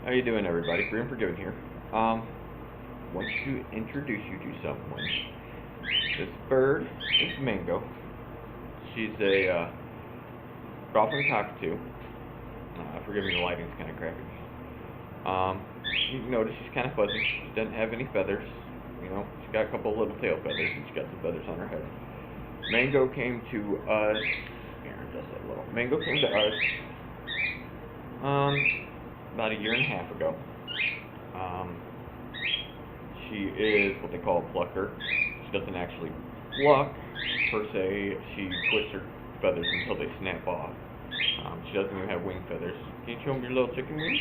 How you doing, everybody? FreedomAndForgiven here. Want to introduce you to someone. This bird is Mango. She's a Goffin Cockatoo. Forgive me, the lighting's kind of crappy. You can notice she's kind of fuzzy. She doesn't have any feathers. She's got a couple little tail feathers, and she's got some feathers on her head. Mango came to us. Here, just a little. Mango came to us. About a year and a half ago. She is what they call a plucker. She doesn't actually pluck per se. She twists her feathers until they snap off. She doesn't even have wing feathers. Can you show me your little chicken wing?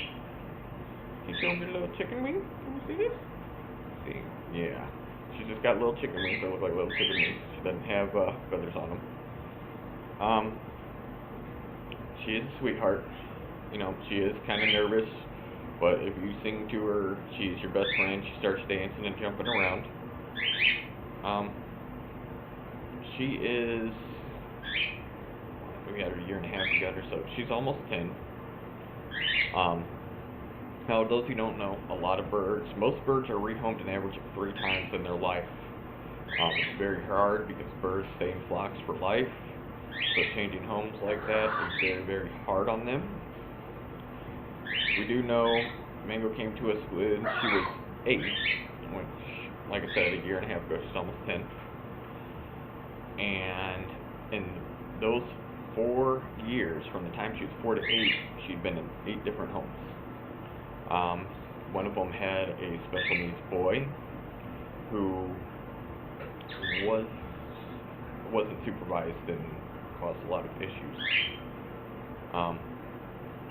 Can you show me your little chicken wing? Can you see this? See? Yeah. She's just got little chicken wings that look like little chicken wings. She doesn't have feathers on them. She is a sweetheart. She is kind of nervous, but if you sing to her, she's your best friend. She starts dancing and jumping around. She is, we had her a year and a half together, so she's almost 10. Now, those who don't know, a lot of birds, most birds are rehomed an average of 3 times in their life. It's very hard because birds stay in flocks for life, so changing homes like that is very, very hard on them. We do know Mango came to us when she was 8, which, like I said, a year and a half ago, she's almost 10. And in those 4 years, from the time she was 4 to 8, she'd been in 8 different homes. One of them had a special needs boy who wasn't supervised and caused a lot of issues.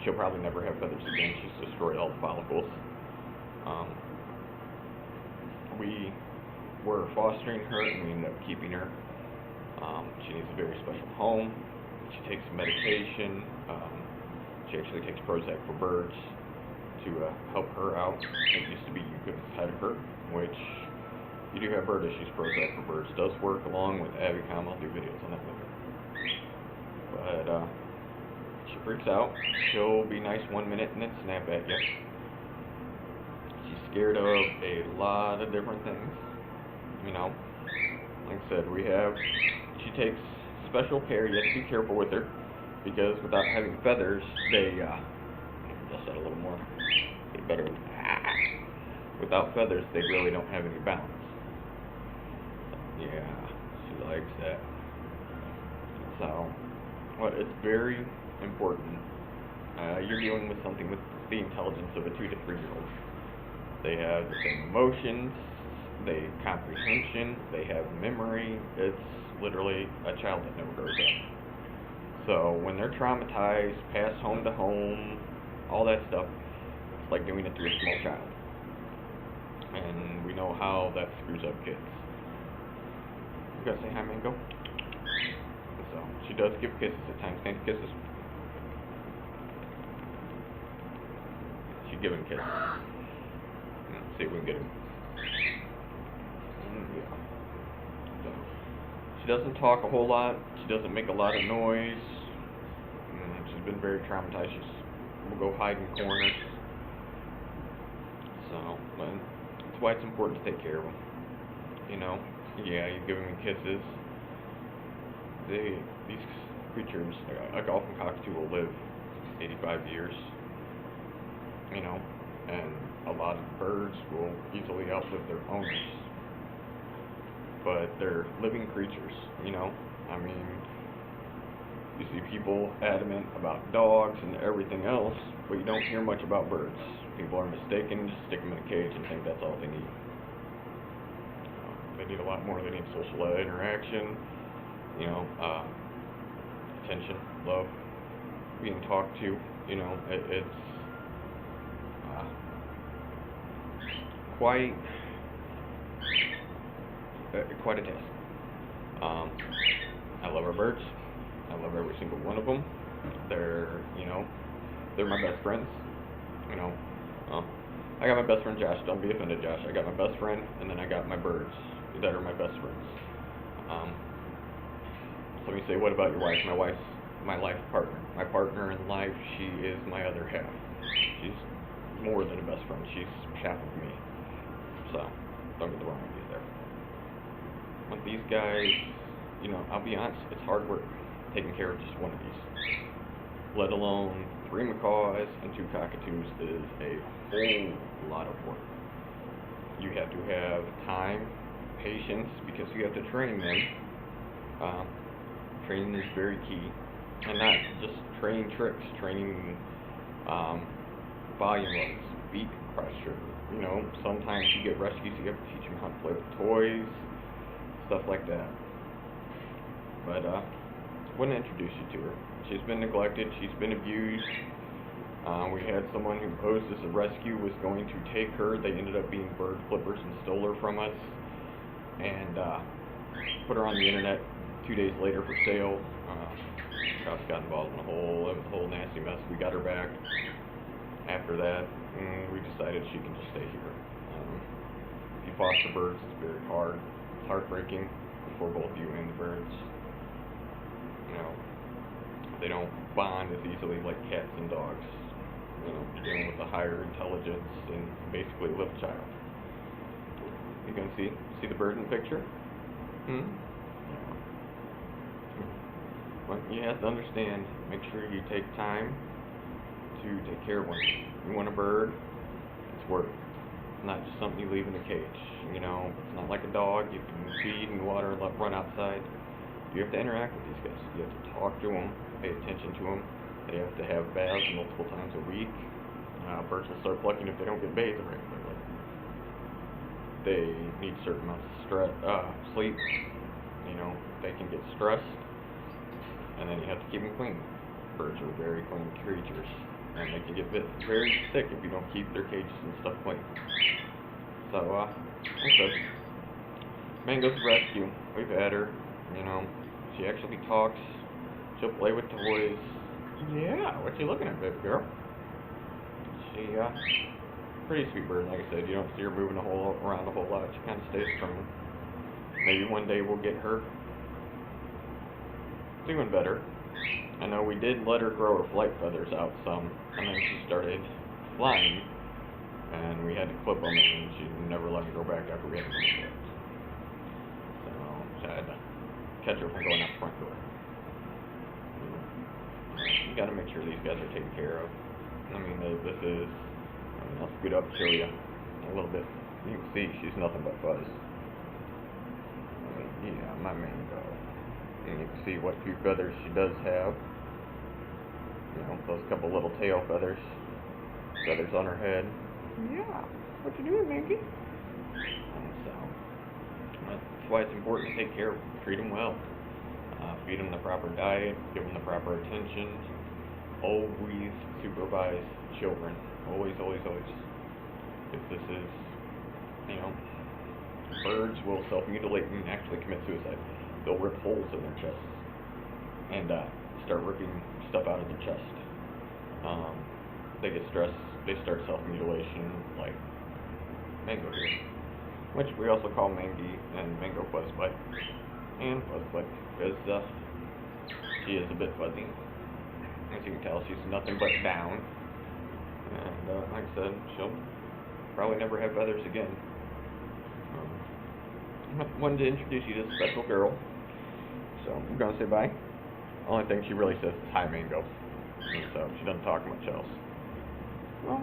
She'll probably never have feathers again. She's destroyed all the follicles. We were fostering her, and we ended up keeping her. She needs a very special home. She takes medication. She actually takes Prozac for birds to help her out. It used to be you couldn't pet her, which you do have bird issues. Prozac for birds does work along with Avicom. I'll do videos on that later. But she freaks out. She'll be nice 1 minute and then snap at you. She's scared of a lot of different things. Like I said, she takes special care. You have to be careful with her because without having feathers, they, just that a little more, get better. Without feathers, they really don't have any balance. Yeah, she likes that. So, well, it's very important. You're dealing with something with the intelligence of a 2 to 3-year-old. They have the same emotions, they have comprehension, they have memory. It's literally a child that never grows up. So when they're traumatized, passed home to home, all that stuff, it's like doing it to a small child. And we know how that screws up kids. You gotta say hi, Mango? So she does give kisses at times. Can you kisses? She's giving kisses. Let's see if we can get him. Yeah. So, she doesn't talk a whole lot. She doesn't make a lot of noise. She's been very traumatized. We'll go hide in corners. So, but that's why it's important to take care of them. Yeah, you give them kisses. These creatures, a Goffin Cockatoo will live 85 years. And a lot of birds will easily outlive their owners. But they're living creatures, you see people adamant about dogs and everything else, but you don't hear much about birds. People are mistaken, just stick them in a cage and think that's all they need. They need a lot more. They need social interaction, attention, love, being talked to. It's quite a task. I love our birds. I love every single one of them. They're my best friends. I got my best friend Josh. Don't be offended, Josh. I got my best friend, and then I got my birds that are my best friends. So let me say, what about your wife? My wife's my life partner. My partner in life. She is my other half. She's more than a best friend. She's half of me. So, don't get the wrong idea there. But these guys, I'll be honest, it's hard work taking care of just one of these. Let alone 3 macaws and 2 cockatoos is a whole lot of work. You have to have time, patience, because you have to train them. Training is very key. And not just training tricks, training volume loads, beak pressure. Sometimes you get rescues, you have to teach them how to play with toys, stuff like that. But wouldn't introduce you to her. She's been neglected, she's been abused. We had someone who posed as a rescue was going to take her. They ended up being bird flippers and stole her from us, and put her on the internet 2 days later for sale. Cops got involved in it was a whole nasty mess. We got her back after that, and we decided she can just stay here. If you foster birds, it's very hard. It's heartbreaking for both you and the birds. They don't bond as easily like cats and dogs. You're dealing with a higher intelligence and basically a little child. You can see the bird in the picture? But you have to understand, make sure you take time to take care of one. You want a bird, it's work. It's not just something you leave in a cage. It's not like a dog. You can feed and water and let run outside. You have to interact with these guys. You have to talk to them, pay attention to them. They have to have baths multiple times a week. Birds will start plucking if they don't get bathed regularly. They need certain amounts of sleep. They can get stressed. And then you have to keep them clean. Birds are very clean creatures, and they can get very sick if you don't keep their cages and stuff clean. So, like I said, Mango's a rescue. We've had her, she actually talks, she'll play with toys. Yeah, what you looking at, baby girl? She, pretty sweet bird, like I said. You don't see her moving around a whole lot. She kind of stays strong. Maybe one day we'll get her doing better. I know we did let her grow her flight feathers out some, and then she started flying, and we had to clip them, and she never let them grow back after we had to clip them. So I had to catch her from going out the front door. You got to make sure these guys are taken care of. I'll scoot up and show you a little bit. You can see she's nothing but fuzz. Yeah, my Mango. And you can see what few feathers she does have. Those couple little tail feathers on her head. Yeah, what you doing, Minky? So, that's why it's important to take care of them, treat them well. Feed them the proper diet, give them the proper attention. Always supervise children. Always, always, always. If this is, birds will self-mutilate and actually commit suicide. They'll rip holes in their chests and start ripping stuff out of their chest. They get stressed. They start self-mutilation, like Mango here, which we also call Mangy and Mango Fuzzbutt and Fuzzbutt because she is a bit fuzzy. As you can tell, she's nothing but down. And like I said, she'll probably never have feathers again. I wanted to introduce you to this special girl. So I'm going to say bye. Only thing she really says is hi, Mango. And so she doesn't talk much else. Well,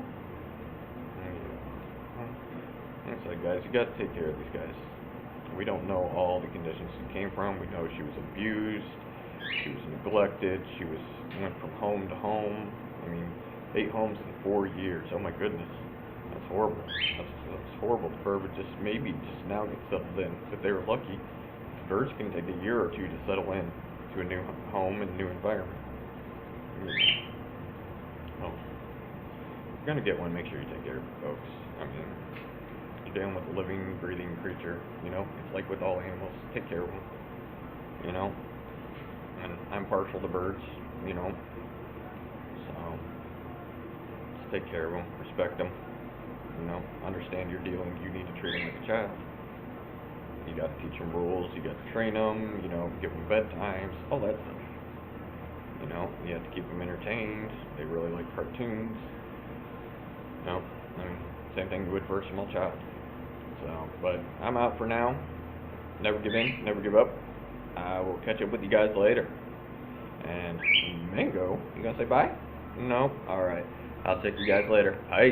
like I said, guys, you got to take care of these guys. We don't know all the conditions she came from. We know she was abused. She was neglected. She went from home to home. 8 homes in 4 years. Oh my goodness. That's horrible. That's horrible. The bird would just now get settled in. If they were lucky, birds can take a year or 2 to settle in to a new home and a new environment. Oh, if you're gonna get one, make sure you take care of it, folks. You're dealing with a living, breathing creature. It's like with all animals. Take care of them. And I'm partial to birds. So just take care of them, respect them. Understand you're dealing. You need to treat them like a child. You got to teach them rules. You got to train them. Give them bedtimes, all that stuff. You have to keep them entertained. They really like cartoons. No, I mean, same thing you would for a small child. So, but I'm out for now. Never give in, never give up. I will catch up with you guys later. And Mango, you gonna say bye? No? Alright. I'll check you guys later. Bye.